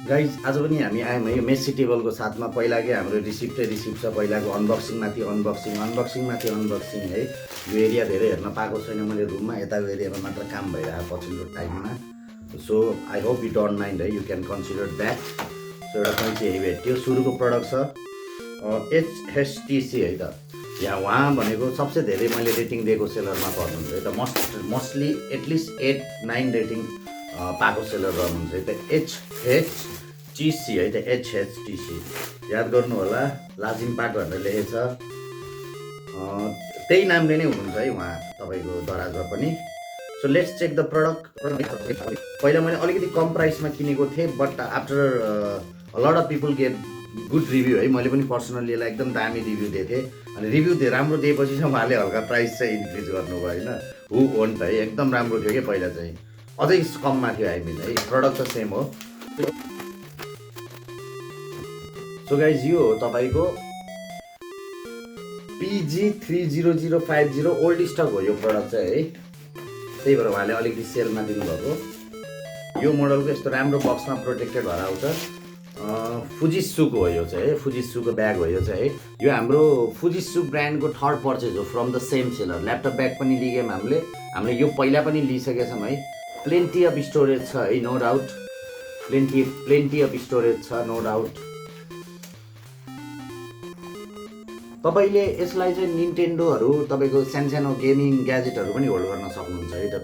Guys आज पनि हामी आयौँ है मेसी टेबलको साथमा। पहिलाकै हाम्रो रिसिप्ट छ, पहिलाको अनबक्सिङमाथि अनबक्सिङ है। यो एरिया धेरै हेर्न पाएको छैन मैले रुममा, यताको एरियामा मात्र काम भइरहेको पछिल्लो टाइममा। So I hope you don't mind है, you can consider that. So एउटा कैँची यही भेट्यो, सुरुको प्रडक्ट छ HSTC है त। यहाँ उहाँ भनेको सबसे धेरै मैले रेटिङ दिएको सेलरमा पर्नुहुन्छ है त। मोस्टली एटलिस्ट 8-9 रेटिङ पाएको सेलर रहनुहुन्छ है त। HSTC है त, HSTC याद गर्नु होला, लाजिम पाक भनेर लेखेछ। त्यही नामले नै हुनुहुन्छ है उहाँ तपाईँको दराजमा पनि। So let's check the product. पहिला मैले अलिकति कम प्राइसमा किनेको थिएँ, but after lot of people get good review है। मैले पनि पर्सनली यसलाई एकदम दामी रिभ्यू दिएको थिएँ, अनि रिभ्यू राम्रो दिएपछि चाहिँ उहाँले हल्का प्राइस चाहिँ इन्क्रिज गर्नुभयो होइन। हु वन्ट है, एकदम राम्रो थियो कि पहिला चाहिँ, अझै कममा थियो। आई मिन है, प्रडक्ट त सेम हो। सो गाइज यो हो तपाईँको PG30050 ओल्ड स्टक हो यो प्रडक्ट चाहिँ है, त्यही भएर उहाँले अलिकति सेलमा दिनुभएको। यो मोडलको यस्तो राम्रो बक्समा प्रोटेक्टेड भएर आउँछ। फुजित्सुको हो यो चाहिँ है, फुजित्सुको ब्याग हो यो चाहिँ है। यो हाम्रो फुजित्सु ब्रान्डको थर्ड पर्चेज हो from the same seller. Laptop bag पनि लिगौँ हामीले यो पहिला पनि लिइसकेका छौँ है। प्लेन्टी अफ स्टोरेज छ है, no doubt, plenty of storage छ, नो डाउट। तपाईँले यसलाई चाहिँ निन्टेन्डोहरू, तपाईँको सानो गेमिङ ग्याजेटहरू पनि होल्ड गर्न सक्नुहुन्छ है त।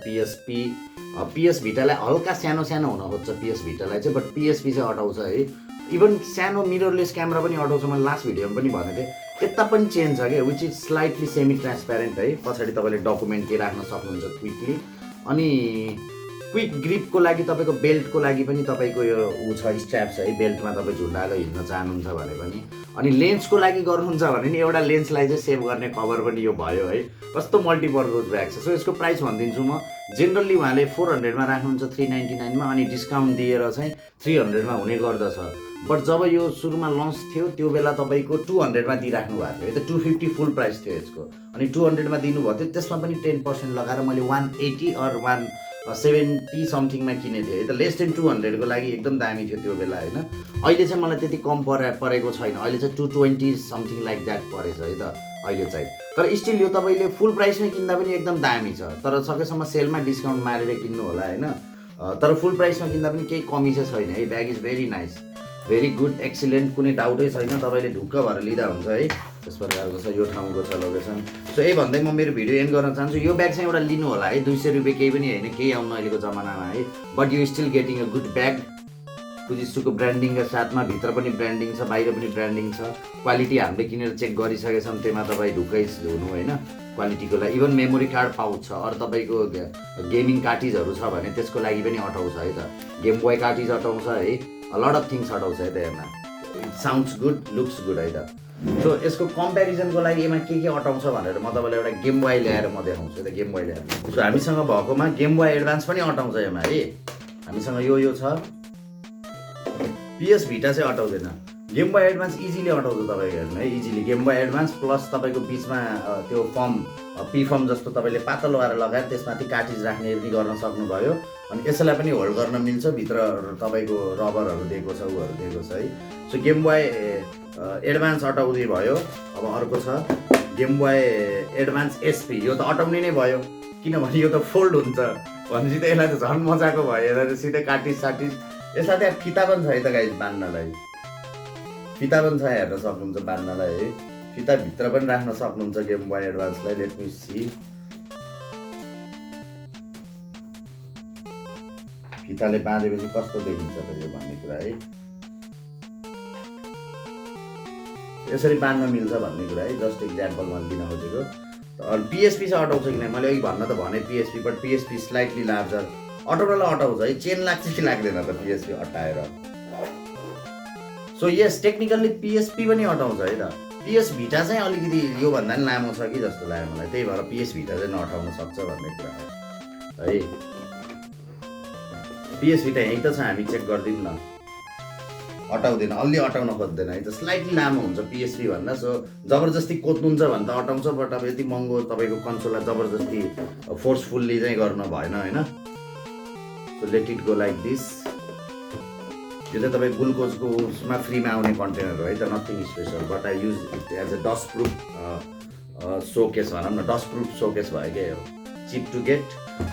PS भिटालाई हल्का सानो हुन खोज्छ PS भिटालाई चाहिँ, बट PSP चाहिँ अटाउँछ है। इभन सानो मिररलेस क्यामेरा पनि अटाउँछ। मैले लास्ट भिडियोमा पनि भनेको थिएँ, यता पनि चेन्ज छ क्या, which is slightly semi transparent है। पछाडि तपाईँले डकुमेन्ट के राख्न सक्नुहुन्छ क्विकली। अनि क्विक ग्रिपको लागि तपाईँको बेल्टको लागि पनि तपाईँको यो छ, स्ट्र्याप छ है। बेल्टमा तपाईँ झुन्डाएर हिँड्न चाहनुहुन्छ भने पनि। अनि लेन्सको लागि गर्नुहुन्छ भने नि एउटा लेन्सलाई चाहिँ सेभ गर्ने कभर पनि यो भयो है। कस्तो मल्टिपर्पज ब्याग छ। सो यसको प्राइस भनिदिन्छु म। जेनरली उहाँले 400 मा राख्नुहुन्छ, 399 मा, अनि डिस्काउन्ट दिएर चाहिँ 300 मा हुने गर्दछ। बट जब यो सुरुमा लन्च थियो त्यो बेला तपाईँको 200 मा दिइराख्नु भएको थियो है त। 250 फुल प्राइस थियो यसको, अनि 200 मा दिनुभएको थियो। त्यसमा पनि 10% लगाएर मैले 180 और 170 समथिङमा किनेको थिएँ है त। लेस देन 200 को लागि एकदम दामी थियो त्यो बेला होइन। अहिले चाहिँ मलाई त्यति कम परेको छैन, अहिले चाहिँ 220 समथिङ लाइक द्याट परेछ है त अहिले चाहिँ। तर स्टिल यो तपाईँले फुल प्राइसमै किन्दा पनि एकदम दामी छ। तर सकेसम्म सेलमा डिस्काउन्ट मारेर किन्नु होला होइन। तर फुल प्राइसमा किन्दा पनि केही कमी चाहिँ छैन है। Bag is very nice, very good, excellent, कुनै डाउटै छैन। तपाईँले ढुक्क भएर लिँदा हुन्छ है। त्यस प्रकारको छ, यो ठाउँको छ लोकेसन। सो यही भन्दै म मेरो भिडियो एन्ड गर्न चाहन्छु। यो ब्याग चाहिँ एउटा लिनु होला है, 200 रुपियाँ केही पनि होइन, केही आउनु अहिलेको जमानामा है। But you still getting a good bag. फुजित्सुको ब्रान्डिङका साथमा भित्र पनि ब्रान्डिङ छ, बाहिर पनि ब्रान्डिङ छ। क्वालिटी हामीले किनेर चेक गरिसकेका छौँ, त्यसमा तपाईँ ढुक्कै हुनु होइन क्वालिटीको लागि। इभन मेमोरी कार्ड पाउँछ, अरू तपाईँको गेमिङ कार्टिजहरू छ भने त्यसको लागि पनि अटाउँछ है त। गेम बोय कार्टिज अटाउँछ है, लट अफ थिङ्स अटाउँछ है त यसमा। It sounds good, looks good है त। सो यसको कम्पेरिजनको लागि यसमा के अटाउँछ भनेर म तपाईँलाई एउटा गेम बोय ल्याएर म देखाउँछु है त। गेम बोय ल्याएर, सो हामीसँग भएकोमा गेम बोय एडभान्स पनि अटाउँछ यसमा है। हामीसँग यो छ। PS भिटा चाहिँ अटाउँदैन, गेम बोय एडभान्स इजिली अटाउँछ तपाईँको हेर्नु है, easily. Game boy advance plus तपाईँको बिचमा त्यो पी फर्म जस्तो तपाईँले पातलो वाएर लगाएर त्यसमाथि कार्टिज राख्ने पनि गर्न सक्नुभयो। अनि यसलाई पनि होल्ड गर्न मिल्छ, भित्र तपाईँको रबरहरू दिएको छ, उहरू दिएको छ है। सो गेम बोय एडभान्स अटाउँदै भयो। अब अर्को छ गेम बोय एडभान्स SP। यो त अटाउने नै भयो, किनभने यो त फोल्ड हुन्छ भनेपछि त यसलाई त झन् मजाको भयो। यसलाई त सिधै कार्टिज यसलाई त्यहाँ फिता पनि छ है त गाइज बान्नलाई, फिता पनि छ, हेर्न सक्नुहुन्छ बान्नलाई है। फिता भित्र पनि राख्न सक्नुहुन्छ गेम बोय एडभान्सलाई। लेट मी सी, फिताले बाँधेपछि कस्तो देखिन्छ त यो भन्ने कुरा है। यसरी बाँध्न मिल्छ भन्ने कुरा है, जस्ट इक्जाम्पल मैले दिन खोजेको। PSP चाहिँ अटाउँछ कि नै मैले अघि भन्न त भने PSP, but PSP slightly larger. अटाउनलाई अटाउँछ है, चेन लाग्छ कि लाग्दैन त PSP अटाएर। सो यस, टेक्निकल्ली PSP पनि अटाउँछ है त। PS भिटा चाहिँ अलिकति योभन्दा पनि लामो छ कि जस्तो लाग्यो मलाई, त्यही भएर PS भिटा चाहिँ नअटाउन सक्छ भन्ने कुरा है। PS भिटा यहीँ त छ, हामी चेक गरिदिउँ न। अटाउँदैन, अलि अटाउन खोज्दैन है त, स्लाइटली लामो हुन्छ PSP भन्दा। सो जबरजस्ती कोत्नुहुन्छ भने त अटाउँछ, बट अब यति महँगो तपाईँको कन्सोललाई जबरजस्ती फोर्सफुल्ली चाहिँ गर्नु भएन होइन। So let it go like this. यो चाहिँ तपाईँ ग्लुकोजको उसमा फ्रीमा आउने कन्टेनर हो है त, nothing special, but I use it as a dust proof showcase भनौँ न, डस्ट प्रुफ सोकेस भयो क्या यो, cheap to get.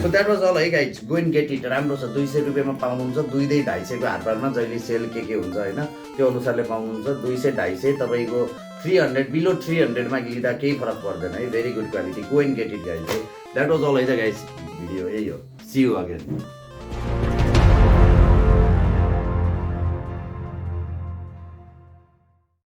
So that was all है guys, go and get it, राम्रो छ, 200 रुपियाँमा पाउनुहुन्छ, 200-250 हाटबारमा जहिले सेल के हुन्छ होइन त्यो अनुसारले पाउनुहुन्छ, 200-250 तपाईँको 300 बिलो 300मा लिँदा केही फरक पर्दैन है, very good quality, go and get it guys है। द्याट वाज अल है त गाइज, भिडियो यही हो, सी यू अगेन।